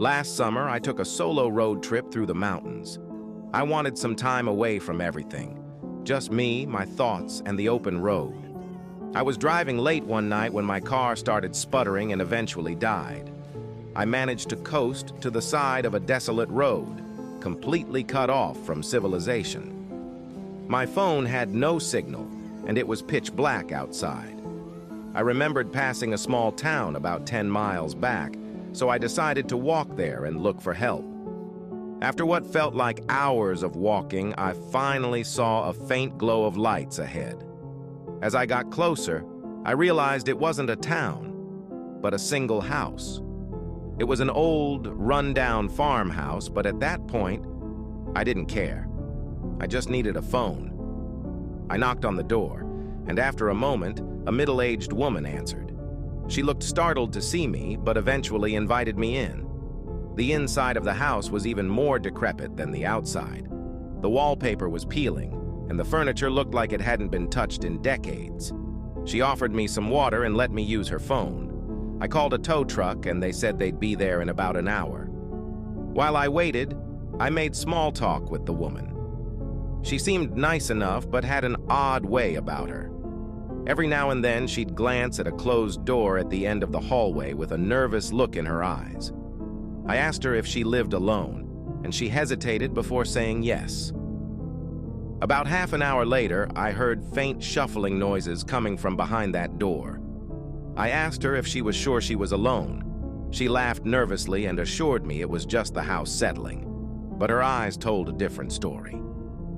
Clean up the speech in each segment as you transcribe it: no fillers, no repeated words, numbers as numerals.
Last summer, I took a solo road trip through the mountains. I wanted some time away from everything. Just me, my thoughts, and the open road. I was driving late one night when my car started sputtering and eventually died. I managed to coast to the side of a desolate road, completely cut off from civilization. My phone had no signal, and it was pitch black outside. I remembered passing a small town about 10 miles back, so I decided to walk there and look for help. After what felt like hours of walking, I finally saw a faint glow of lights ahead. As I got closer, I realized it wasn't a town, but a single house. It was an old, run-down farmhouse, but at that point, I didn't care. I just needed a phone. I knocked on the door, and after a moment, a middle-aged woman answered. She looked startled to see me, but eventually invited me in. The inside of the house was even more decrepit than the outside. The wallpaper was peeling, and the furniture looked like it hadn't been touched in decades. She offered me some water and let me use her phone. I called a tow truck, and they said they'd be there in about an hour. While I waited, I made small talk with the woman. She seemed nice enough, but had an odd way about her. Every now and then, she'd glance at a closed door at the end of the hallway with a nervous look in her eyes. I asked her if she lived alone, and she hesitated before saying yes. About half an hour later, I heard faint shuffling noises coming from behind that door. I asked her if she was sure she was alone. She laughed nervously and assured me it was just the house settling, but her eyes told a different story.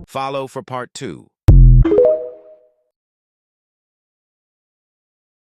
Follow for part 2.